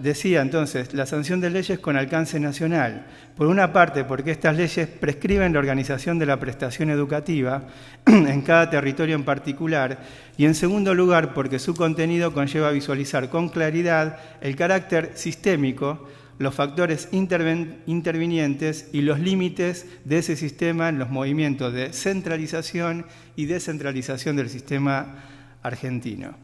decía entonces la sanción de leyes con alcance nacional. Por una parte, porque estas leyes prescriben la organización de la prestación educativa en cada territorio en particular, y en segundo lugar, porque su contenido conlleva visualizar con claridad el carácter sistémico, los factores intervinientes y los límites de ese sistema en los movimientos de centralización y descentralización del sistema argentino.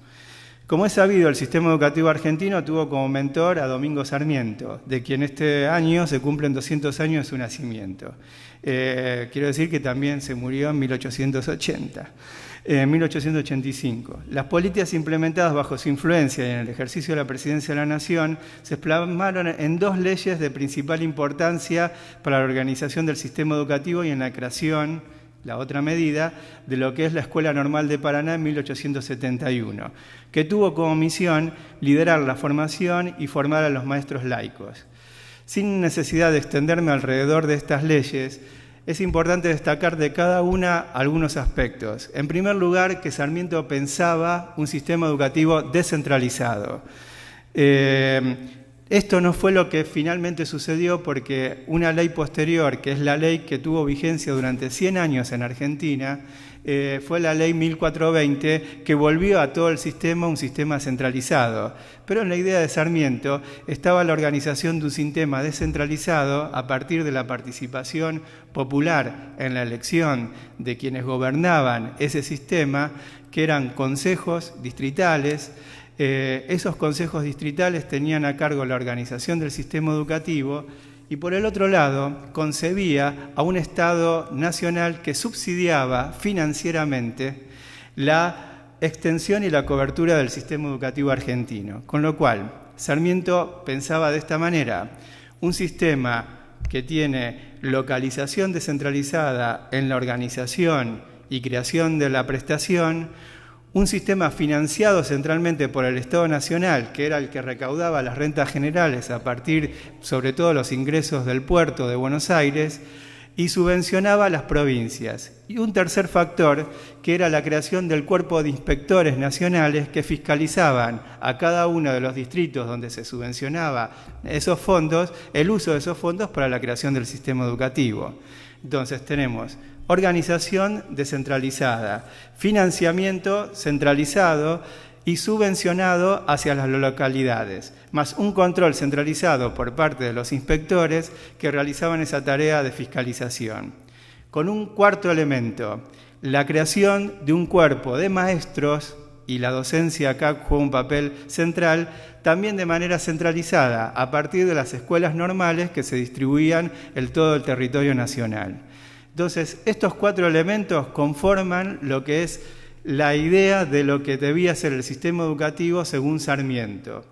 Como es sabido, el sistema educativo argentino tuvo como mentor a Domingo Sarmiento, de quien este año se cumplen 200 años de su nacimiento. Quiero decir que también se murió en 1885. Las políticas implementadas bajo su influencia y en el ejercicio de la presidencia de la Nación se plasmaron en dos leyes de principal importancia para la organización del sistema educativo y en la creación, la otra medida, de lo que es la Escuela Normal de Paraná en 1871, que tuvo como misión liderar la formación y formar a los maestros laicos. Sin necesidad de extenderme alrededor de estas leyes, es importante destacar de cada una algunos aspectos. En primer lugar, que Sarmiento pensaba un sistema educativo descentralizado. Esto no fue lo que finalmente sucedió porque una ley posterior, que es la ley que tuvo vigencia durante 100 años en Argentina, fue la ley 1420, que volvió a todo el sistema un sistema centralizado. Pero en la idea de Sarmiento estaba la organización de un sistema descentralizado a partir de la participación popular en la elección de quienes gobernaban ese sistema, que eran consejos distritales. Esos consejos distritales tenían a cargo la organización del sistema educativo y por el otro lado concebía a un Estado nacional que subsidiaba financieramente la extensión y la cobertura del sistema educativo argentino. Con lo cual, Sarmiento pensaba de esta manera: un sistema que tiene localización descentralizada en la organización y creación de la prestación, un sistema financiado centralmente por el Estado Nacional, que era el que recaudaba las rentas generales a partir, sobre todo, los ingresos del puerto de Buenos Aires, y subvencionaba a las provincias. Y un tercer factor, que era la creación del cuerpo de inspectores nacionales que fiscalizaban a cada uno de los distritos donde se subvencionaba esos fondos, el uso de esos fondos para la creación del sistema educativo. Entonces tenemos organización descentralizada, financiamiento centralizado y subvencionado hacia las localidades, más un control centralizado por parte de los inspectores que realizaban esa tarea de fiscalización. Con un cuarto elemento, la creación de un cuerpo de maestros, y la docencia acá juega un papel central, también de manera centralizada, a partir de las escuelas normales que se distribuían en todo el territorio nacional. Entonces, estos cuatro elementos conforman lo que es la idea de lo que debía ser el sistema educativo según Sarmiento.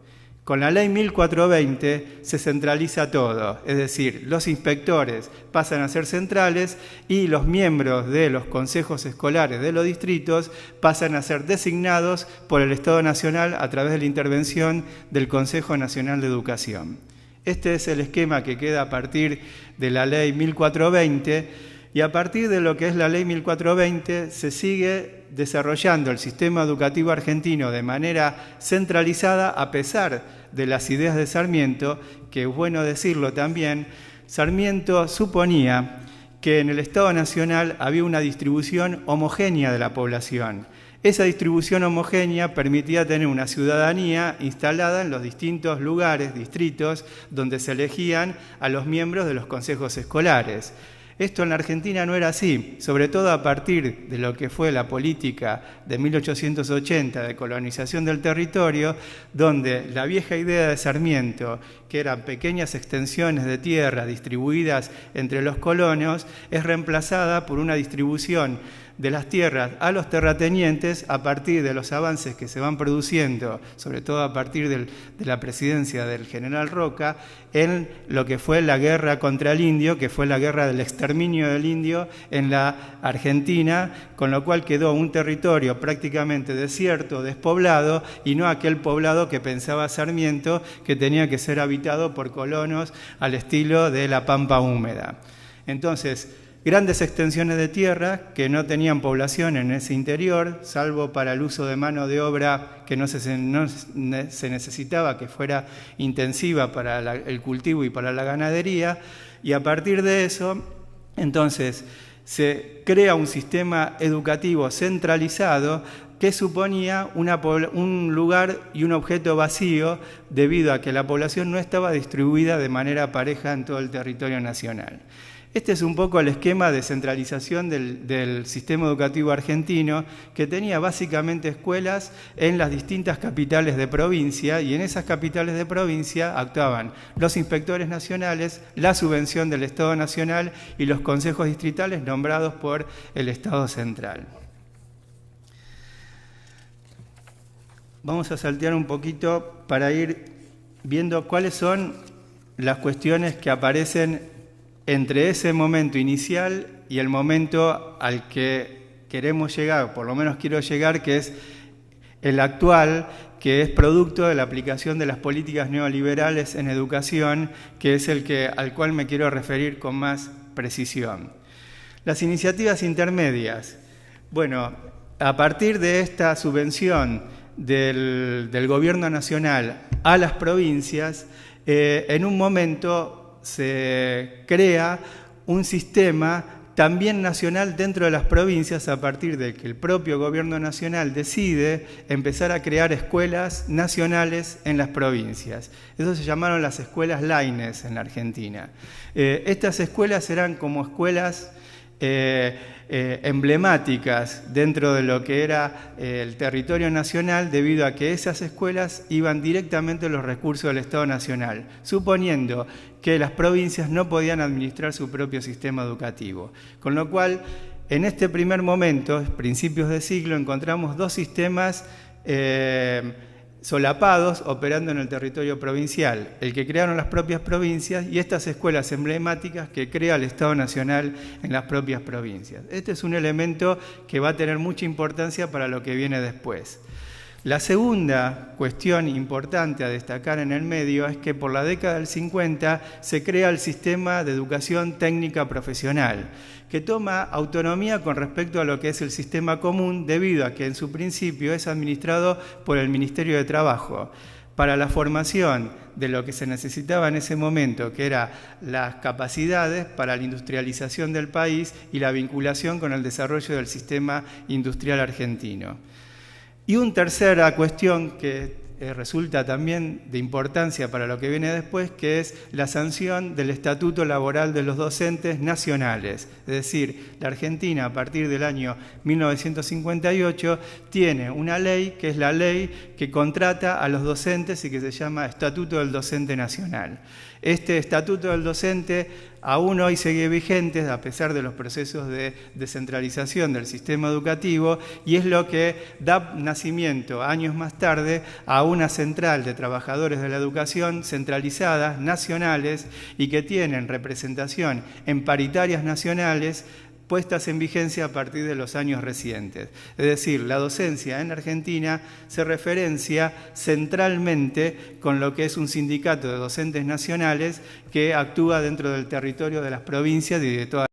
Con la ley 1420 se centraliza todo, es decir, los inspectores pasan a ser centrales y los miembros de los consejos escolares de los distritos pasan a ser designados por el Estado Nacional a través de la intervención del Consejo Nacional de Educación. Este es el esquema que queda a partir de la ley 1420. Y a partir de lo que es la ley 1420 se sigue desarrollando el sistema educativo argentino de manera centralizada, a pesar de las ideas de Sarmiento, que es bueno decirlo también. Sarmiento suponía que en el Estado Nacional había una distribución homogénea de la población. Esa distribución homogénea permitía tener una ciudadanía instalada en los distintos lugares, distritos, donde se elegían a los miembros de los consejos escolares. Esto en la Argentina no era así, sobre todo a partir de lo que fue la política de 1880 de colonización del territorio, donde la vieja idea de Sarmiento, que eran pequeñas extensiones de tierra distribuidas entre los colonos, es reemplazada por una distribución de las tierras a los terratenientes a partir de los avances que se van produciendo, sobre todo a partir de la presidencia del general Roca, en lo que fue la guerra contra el indio, que fue la guerra del exterminio del indio en la Argentina, con lo cual quedó un territorio prácticamente desierto, despoblado, y no aquel poblado que pensaba Sarmiento, que tenía que ser habitado por colonos al estilo de la Pampa húmeda. Entonces, grandes extensiones de tierra que no tenían población en ese interior, salvo para el uso de mano de obra que no se necesitaba que fuera intensiva para el cultivo y para la ganadería, y a partir de eso, entonces, se crea un sistema educativo centralizado que suponía un lugar y un objeto vacío debido a que la población no estaba distribuida de manera pareja en todo el territorio nacional. Este es un poco el esquema de centralización del sistema educativo argentino, que tenía básicamente escuelas en las distintas capitales de provincia, y en esas capitales de provincia actuaban los inspectores nacionales, la subvención del Estado Nacional y los consejos distritales nombrados por el Estado Central. Vamos a saltear un poquito para ir viendo cuáles son las cuestiones que aparecen entre ese momento inicial y el momento al que queremos llegar, por lo menos quiero llegar, que es el actual, que es producto de la aplicación de las políticas neoliberales en educación, que es al cual me quiero referir con más precisión. Las iniciativas intermedias. Bueno, a partir de esta subvención del gobierno nacional a las provincias, en un momento se crea un sistema también nacional dentro de las provincias a partir de que el propio gobierno nacional decide empezar a crear escuelas nacionales en las provincias. Eso se llamaron las escuelas Laines en la Argentina. Estas escuelas eran como escuelas emblemáticas dentro de lo que era el territorio nacional, debido a que esas escuelas iban directamente a los recursos del Estado Nacional, suponiendo que las provincias no podían administrar su propio sistema educativo. Con lo cual, en este primer momento, principios de siglo, encontramos dos sistemas solapados operando en el territorio provincial, el que crearon las propias provincias y estas escuelas emblemáticas que crea el Estado Nacional en las propias provincias. Este es un elemento que va a tener mucha importancia para lo que viene después. La segunda cuestión importante a destacar en el medio es que por la década del 50 se crea el sistema de educación técnica profesional, que toma autonomía con respecto a lo que es el sistema común, debido a que en su principio es administrado por el Ministerio de Trabajo, para la formación de lo que se necesitaba en ese momento, que eran las capacidades para la industrialización del país y la vinculación con el desarrollo del sistema industrial argentino. Y una tercera cuestión que resulta también de importancia para lo que viene después, que es la sanción del Estatuto Laboral de los Docentes Nacionales. Es decir, la Argentina, a partir del año 1958, tiene una ley, que es la ley que contrata a los docentes y que se llama Estatuto del Docente Nacional. Este Estatuto del Docente aún hoy sigue vigente a pesar de los procesos de descentralización del sistema educativo, y es lo que da nacimiento años más tarde a una central de trabajadores de la educación centralizadas, nacionales, y que tienen representación en paritarias nacionales puestas en vigencia a partir de los años recientes. Es decir, la docencia en Argentina se referencia centralmente con lo que es un sindicato de docentes nacionales que actúa dentro del territorio de las provincias y de toda